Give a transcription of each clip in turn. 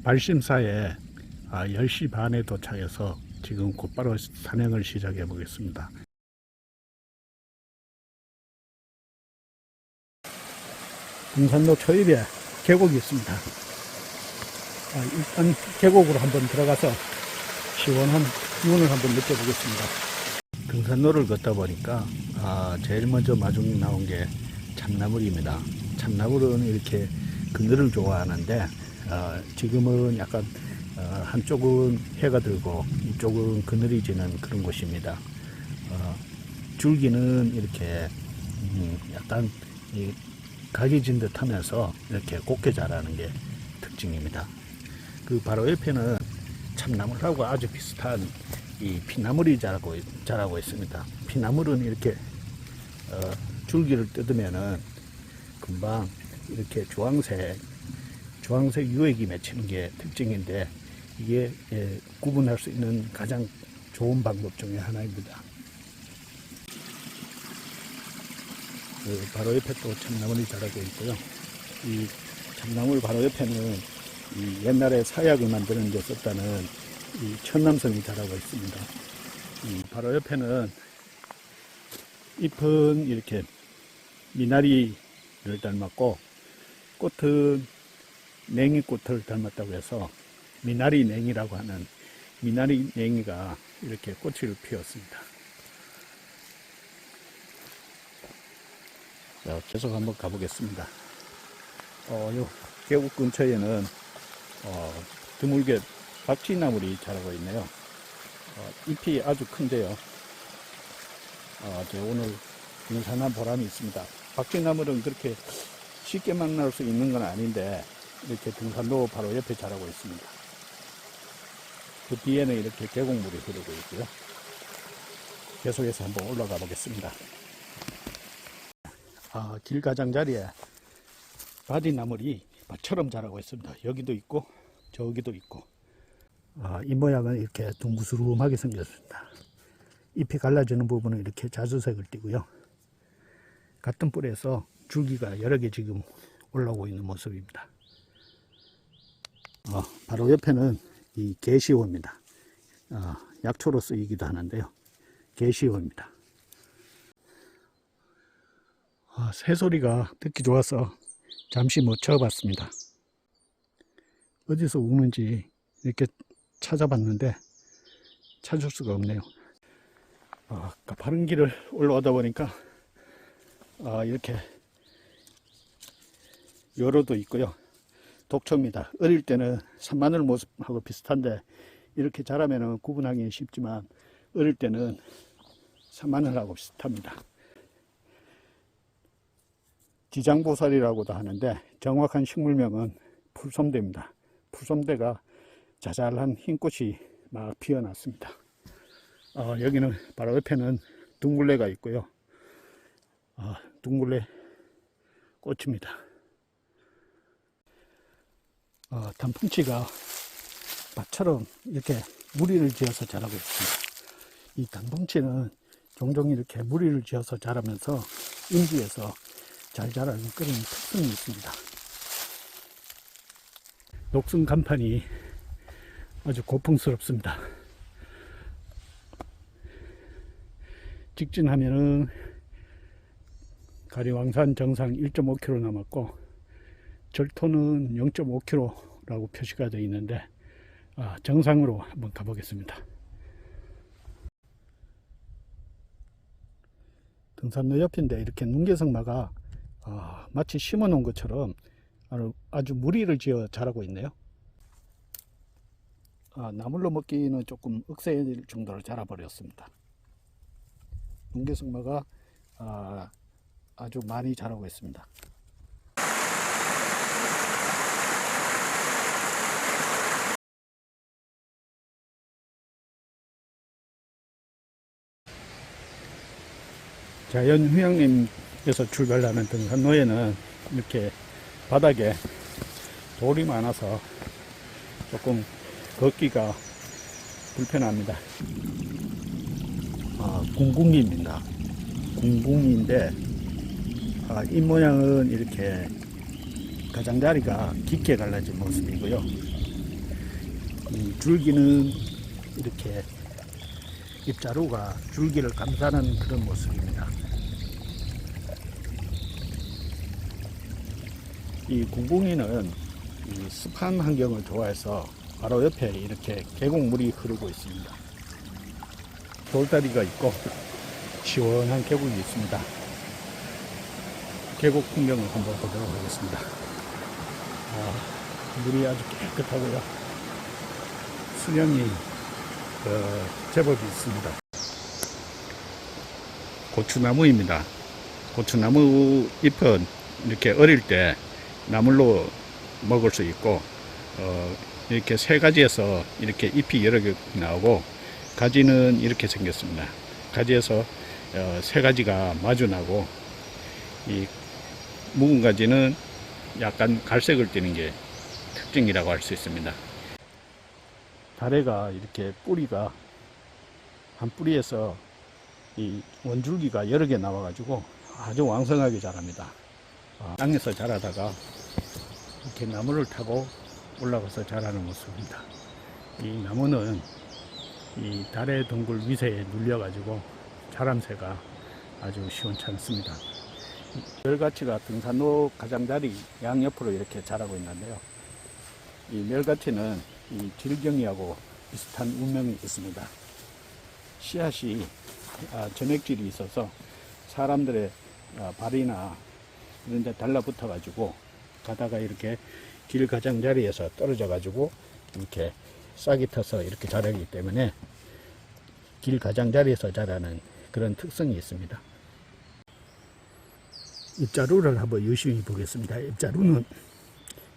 발심사에 10시 반에 도착해서 지금 곧바로 산행을 시작해 보겠습니다. 등산로 초입에 계곡이 있습니다. 일단 계곡으로 한번 들어가서 시원한 기운을 한번 느껴보겠습니다. 등산로를 걷다 보니까 제일 먼저 마중 나온 게 참나물입니다. 참나물은 이렇게 그늘을 좋아하는데 지금은 약간 한쪽은 해가 들고 이쪽은 그늘이 지는 그런 곳입니다. 줄기는 이렇게 약간 각이 진 듯 하면서 이렇게 곱게 자라는 게 특징입니다. 그 바로 옆에는 참나물하고 아주 비슷한 이 피나물이 자라고 있습니다. 피나물은 이렇게 줄기를 뜯으면은 금방 이렇게 주황색 유액이 맺히는 게 특징인데 이게 구분할 수 있는 가장 좋은 방법 중에 하나입니다. 바로 옆에 또 참나물이 자라고 있고요. 이 참나물 바로 옆에는 이 옛날에 사약을 만드는 데 썼다는 이 천남성이 자라고 있습니다. 바로 옆에는 잎은 이렇게 미나리를 닮았고 꽃은 냉이꽃을 닮았다고 해서 미나리 냉이라고 하는 미나리 냉이가 이렇게 꽃을 피웠습니다. 자, 계속 한번 가보겠습니다. 요 계곡 근처에는 드물게 박쥐나물이 자라고 있네요. 잎이 아주 큰데요. 제가 오늘 등산한 보람이 있습니다. 박쥐나물은 그렇게 쉽게 만날 수 있는 건 아닌데 이렇게 등산로 바로 옆에 자라고 있습니다. 그 뒤에는 이렇게 계곡물이 흐르고 있고요. 계속해서 한번 올라가 보겠습니다. 길 가장자리에 바디나물이 밭처럼 자라고 있습니다. 여기도 있고 저기도 있고 이 모양은 이렇게 둥그스름하게 생겼습니다. 잎이 갈라지는 부분은 이렇게 자주색을 띠고요. 같은 뿔에서 줄기가 여러 개 지금 올라오고 있는 모습입니다. 바로 옆에는 이 게시호입니다. 약초로 쓰이기도 하는데요. 게시호입니다. 새소리가 듣기 좋아서 잠시 못 쳐봤습니다. 어디서 우는지 이렇게 찾아봤는데 찾을 수가 없네요. 가파른 길을 올라오다 보니까 이렇게 요로도 있고요. 독초입니다. 어릴 때는 산마늘 모습하고 비슷한데 이렇게 자라면 구분하기 쉽지만 어릴 때는 산마늘하고 비슷합니다. 지장보살이라고도 하는데 정확한 식물명은 풀솜대입니다. 풀솜대가 자잘한 흰꽃이 막 피어났습니다. 여기는 바로 옆에는 둥글레가 있고요. 둥글레 꽃입니다. 단풍치가 밭처럼 이렇게 무리를 지어서 자라고 있습니다. 이 단풍치는 종종 이렇게 무리를 지어서 자라면서 임지에서 잘 자라는 그런 특성이 있습니다. 녹슨 간판이 아주 고풍스럽습니다. 직진하면은 가리왕산 정상 1.5km 남았고 절토는 0.5km라고 표시가 되어 있는데 정상으로 한번 가보겠습니다. 등산로 옆인데 이렇게 눈개성마가 마치 심어 놓은 것처럼 아주 무리를 지어 자라고 있네요. 나물로 먹기는 조금 억세일 정도로 자라 버렸습니다. 눈개성마가 아주 많이 자라고 있습니다. 자연휴양림에서 출발하는 등산로에는 이렇게 바닥에 돌이 많아서 조금 걷기가 불편합니다. 궁궁입니다. 궁궁인데 이 모양은 이렇게 가장자리가 깊게 갈라진 모습이고요. 줄기는 이렇게 잎자루가 줄기를 감싸는 그런 모습입니다. 이 궁궁이는 이 습한 환경을 좋아해서 바로 옆에 이렇게 계곡물이 흐르고 있습니다. 돌다리가 있고 시원한 계곡이 있습니다. 계곡 풍경을 한번 보도록 하겠습니다. 물이 아주 깨끗하고요. 수량이 제법 있습니다. 고추나무입니다. 고추나무 잎은 이렇게 어릴 때 나물로 먹을 수 있고, 이렇게 세 가지에서 이렇게 잎이 여러 개 나오고, 가지는 이렇게 생겼습니다. 가지에서 세 가지가 마주나고, 이 묵은 가지는 약간 갈색을 띠는 게 특징이라고 할 수 있습니다. 다래가 이렇게 뿌리가 한 뿌리에서 이 원줄기가 여러 개 나와 가지고 아주 왕성하게 자랍니다. 땅에서 자라다가 이렇게 나무를 타고 올라가서 자라는 모습입니다. 이 나무는 이 달의 덩굴 위세에 눌려 가지고 자람새가 아주 시원찮습니다. 멸가치가 등산로 가장자리 양옆으로 이렇게 자라고 있는데요. 이 멸가치는 이 질경이하고 비슷한 운명이 있습니다. 씨앗이 점액질이 있어서 사람들의 발이나 이런 데 달라붙어 가지고 가다가 이렇게 길 가장자리에서 떨어져 가지고 이렇게 싹이 터서 이렇게 자라기 때문에 길 가장자리에서 자라는 그런 특성이 있습니다. 잎자루를 한번 유심히 보겠습니다. 잎자루는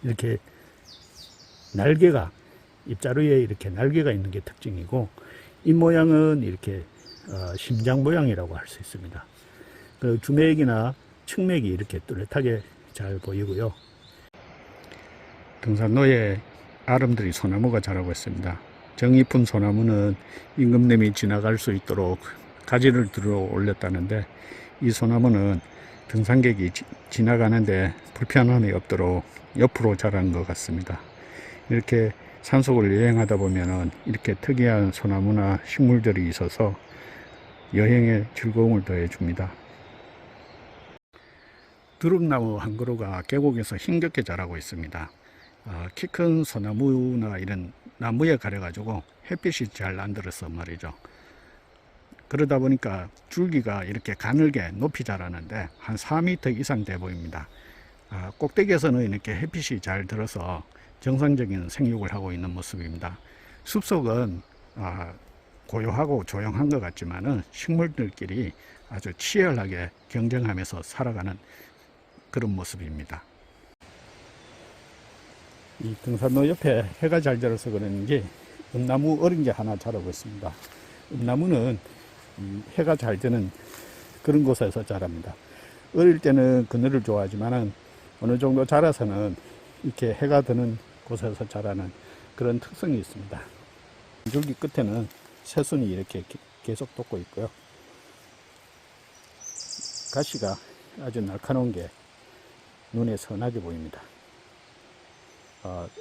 이렇게 날개가, 잎자루에 이렇게 날개가 있는 게 특징이고, 잎 모양은 이렇게 심장 모양이라고 할 수 있습니다. 그 주맥이나 측맥이 이렇게 뚜렷하게 잘 보이고요. 등산로에 아름드리 소나무가 자라고 있습니다. 정잎은 소나무는 임금님이 지나갈 수 있도록 가지를 들어 올렸다는데, 이 소나무는 등산객이 지나가는데 불편함이 없도록 옆으로 자란 것 같습니다. 이렇게 산속을 여행하다 보면은 이렇게 특이한 소나무나 식물들이 있어서 여행에 즐거움을 더해 줍니다. 두릅나무 한 그루가 계곡에서 힘겹게 자라고 있습니다. 키 큰 소나무나 이런 나무에 가려 가지고 햇빛이 잘 안 들어서 말이죠. 그러다 보니까 줄기가 이렇게 가늘게 높이 자라는데 한 4m 이상 돼 보입니다. 꼭대기에서는 이렇게 햇빛이 잘 들어서 정상적인 생육을 하고 있는 모습입니다. 숲속은 고요하고 조용한 것 같지만은 식물들끼리 아주 치열하게 경쟁하면서 살아가는 그런 모습입니다. 이 등산로 옆에 해가 잘 들어서 그런지 음나무 어린 게 하나 자라고 있습니다. 음나무는 해가 잘 드는 그런 곳에서 자랍니다. 어릴 때는 그늘을 좋아하지만은 어느 정도 자라서는 이렇게 해가 드는 곳에서 자라는 그런 특성이 있습니다. 줄기 끝에는 새순이 이렇게 계속 돋고 있고요. 가시가 아주 날카로운 게 눈에 선하게 보입니다.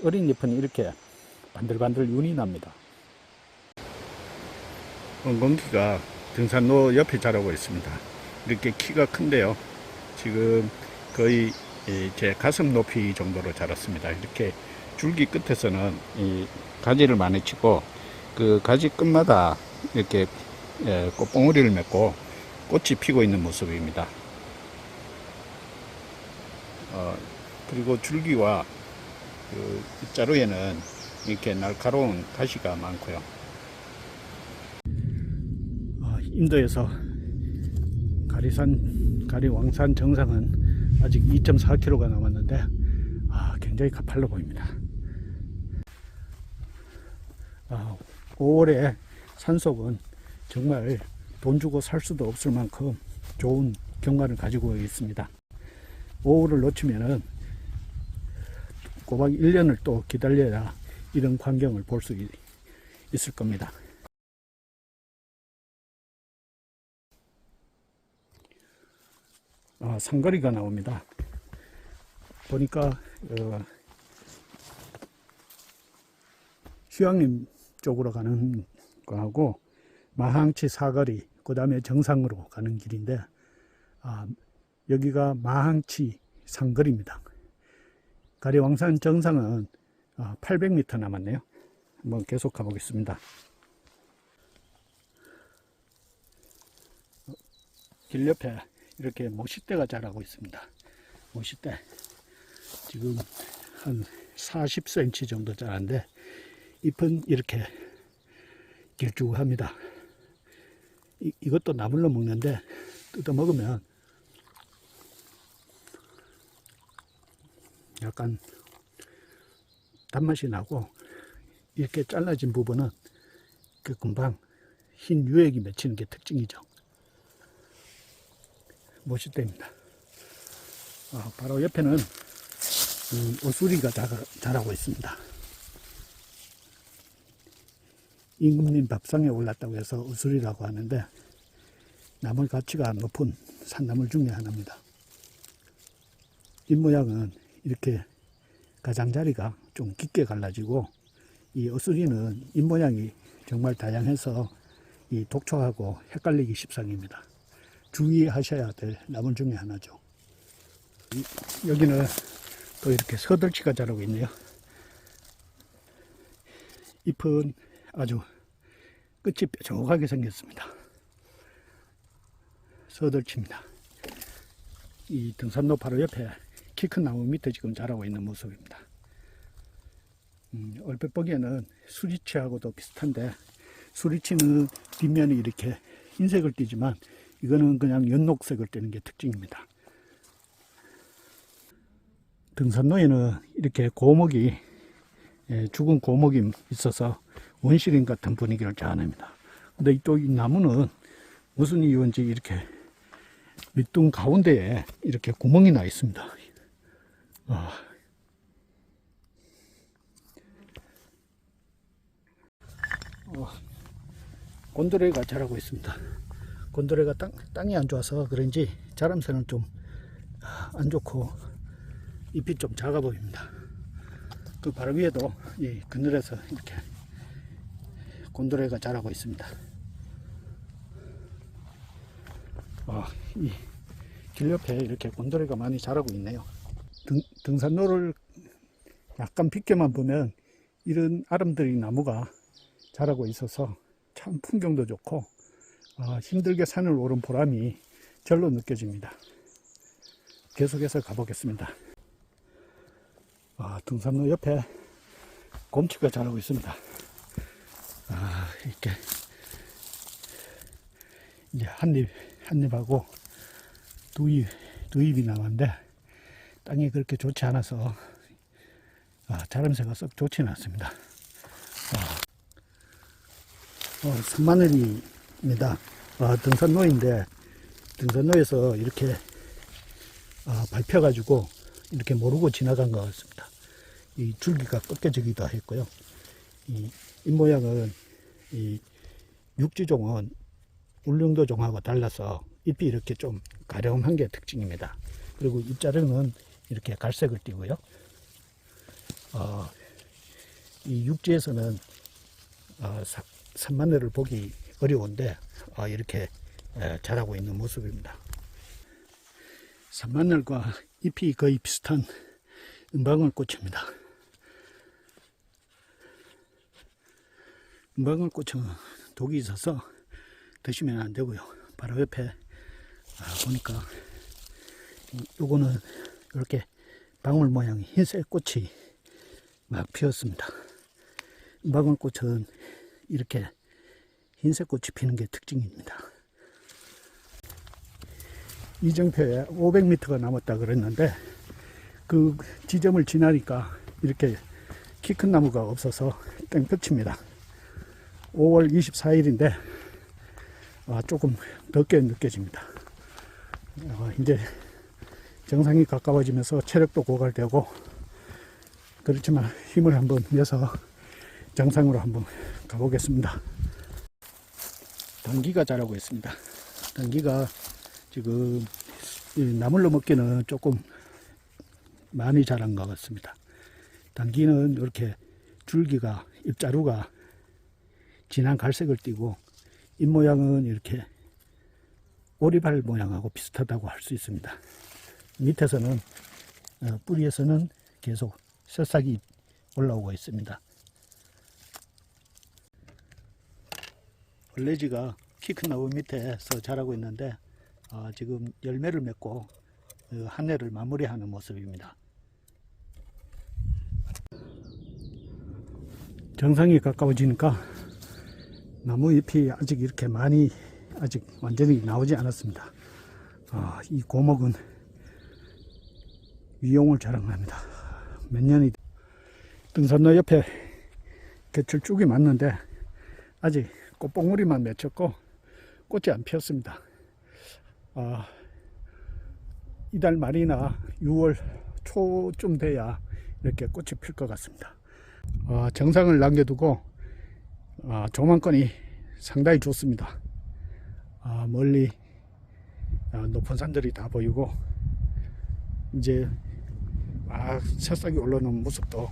어린 잎은 이렇게 반들반들 윤이 납니다. 엉겅퀴가 등산로 옆에 자라고 있습니다. 이렇게 키가 큰데요. 지금 거의 제 가슴 높이 정도로 자랐습니다. 이렇게 줄기 끝에서는 이 가지를 많이 치고 그 가지 끝마다 이렇게 꽃봉오리를 맺고 꽃이 피고 있는 모습입니다. 그리고 줄기와 그 잎자루에는 이렇게 날카로운 가시가 많고요. 인도에서 가리왕산 정상은 아직 2.4km가 남았는데 굉장히 가팔라 보입니다. 5월에 산속은 정말 돈 주고 살 수도 없을 만큼 좋은 경관을 가지고 있습니다. 5월을 놓치면은 꼬박 1년을 또 기다려야 이런 광경을 볼 수 있을 겁니다. 상거리가 나옵니다. 보니까 휴양림 쪽으로 가는 거하고 마항치 사거리, 그 다음에 정상으로 가는 길인데, 여기가 마항치 상거리입니다. 가리왕산 정상은 800m 남았네요. 한번 계속 가보겠습니다. 길 옆에 이렇게 모시대가 자라고 있습니다. 모시대 지금 한 40cm 정도 자란데 잎은 이렇게 길쭉합니다. 이것도 나물로 먹는데 뜯어 먹으면 약간 단맛이 나고, 이렇게 잘라진 부분은 그 금방 흰 유액이 맺히는 게 특징이죠. 모시대입니다. 바로 옆에는 오수리가 자라고 있습니다. 임금님 밥상에 올랐다고 해서 오수리라고 하는데, 나물 가치가 높은 산나물 중에 하나입니다. 잎 모양은 이렇게 가장자리가 좀 깊게 갈라지고, 이 오수리는 잎 모양이 정말 다양해서 이 독초하고 헷갈리기 십상입니다. 주의하셔야 될 나물 중에 하나죠. 여기는 또 이렇게 서들치가 자라고 있네요. 잎은 아주 끝이 뾰족하게 생겼습니다. 서들치입니다. 이 등산로 바로 옆에 키 큰 나무 밑에 지금 자라고 있는 모습입니다. 얼핏 보기에는 수리치하고도 비슷한데, 수리치는 뒷면이 이렇게 흰색을 띠지만 이거는 그냥 연녹색을 띠는 게 특징입니다. 등산로에는 이렇게 고목이, 죽은 고목이 있어서 원시림 같은 분위기를 자아냅니다. 근데 또 이 나무는 무슨 이유인지 이렇게 밑둥 가운데에 이렇게 구멍이 나 있습니다. 곤드레가 자라고 있습니다. 곤드레가 땅이 안 좋아서 그런지 자람새는 좀 안 좋고 잎이 좀 작아 보입니다. 그 바로 위에도 이 그늘에서 이렇게 곤드레가 자라고 있습니다. 이 길 옆에 이렇게 곤드레가 많이 자라고 있네요. 등산로를 약간 빗게만 보면 이런 아름드리 나무가 자라고 있어서 참 풍경도 좋고, 힘들게 산을 오른 보람이 절로 느껴집니다. 계속해서 가보겠습니다. 등산로 옆에 곰치가 자라고 있습니다. 이렇게 이제 한입하고 두 입이 남았는데, 땅이 그렇게 좋지 않아서 자람새가 썩 좋지는 않습니다. 산마늘입니다. 등산로인데, 등산로에서 이렇게 밟혀가지고 이렇게 모르고 지나간 것 같습니다. 이 줄기가 꺾여지기도 했고요. 이 잎 모양은 이 육지종은 울릉도 종하고 달라서 잎이 이렇게 좀 가려움한 게 특징입니다. 그리고 잎자락은 이렇게 갈색을 띠고요. 이 육지에서는 산마늘을 보기 어려운데 이렇게 자라고 있는 모습입니다. 산마늘과 잎이 거의 비슷한 은방울꽃입니다. 은방울꽃은 독이 있어서 드시면 안 되고요. 바로 옆에 보니까 요거는 이렇게 방울 모양의 흰색 꽃이 막 피었습니다. 은방울꽃은 이렇게 흰색 꽃이 피는 게 특징입니다. 이정표에 500m가 남았다 그랬는데, 그 지점을 지나니까 이렇게 키 큰 나무가 없어서 땡끝입니다. 5월 24일인데 조금 덥게 느껴집니다. 이제 정상이 가까워지면서 체력도 고갈되고, 그렇지만 힘을 한번 내서 정상으로 한번 가보겠습니다. 당귀가 자라고 있습니다. 당귀가 지금 나물로 먹기는 조금 많이 자란 것 같습니다. 당귀는 이렇게 줄기가 잎자루가 진한 갈색을 띠고 잎 모양은 이렇게 오리발 모양하고 비슷하다고 할 수 있습니다. 밑에서는 뿌리에서는 계속 새싹이 올라오고 있습니다. 벌레지가 키 큰 나무 밑에서 자라고 있는데 지금 열매를 맺고 한 해를 마무리하는 모습입니다. 정상이 가까워지니까 나무 잎이 아직 이렇게 많이 아직 완전히 나오지 않았습니다. 이 고목은 위용을 자랑합니다. 몇 년이 등산로 옆에 개철쭉이 맞는데 아직 꽃봉오리만 맺혔고 꽃이 안 피었습니다. 이달 말이나 6월 초쯤 돼야 이렇게 꽃이 필 것 같습니다. 정상을 남겨두고 조망권이 상당히 좋습니다. 멀리 높은 산들이 다 보이고 이제 새싹이 올라오는 모습도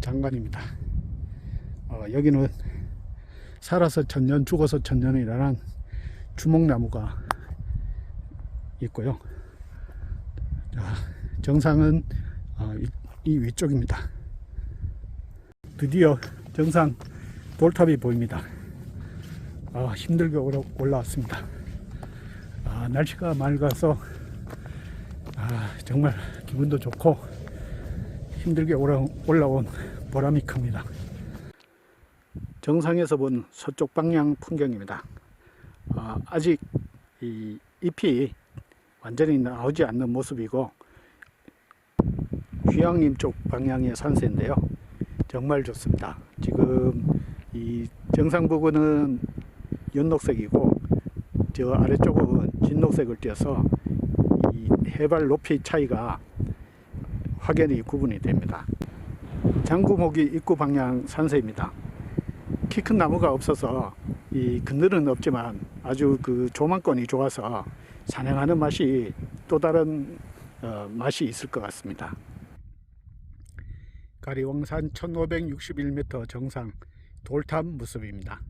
장관입니다. 여기는 살아서 천년 죽어서 천년이라는 주목나무가 있고요. 정상은 이 위쪽입니다. 드디어 정상 돌탑이 보입니다. 힘들게 올라왔습니다. 날씨가 맑아서 정말 기분도 좋고 힘들게 올라온 보람이 큽니다. 정상에서 본 서쪽 방향 풍경입니다. 아직 이 잎이 완전히 나오지 않는 모습이고 휴양림 쪽 방향의 산세인데요. 정말 좋습니다. 지금 이 정상 부근은 연녹색이고 저 아래쪽은 진녹색을 띄어서 이 해발 높이 차이가 확연히 구분이 됩니다. 장구목이 입구 방향 산세입니다. 키 큰 나무가 없어서 이 그늘은 없지만 아주 그 조망권이 좋아서 산행하는 맛이 또 다른 맛이 있을 것 같습니다. 가리왕산 1561m 정상 돌탑 모습입니다.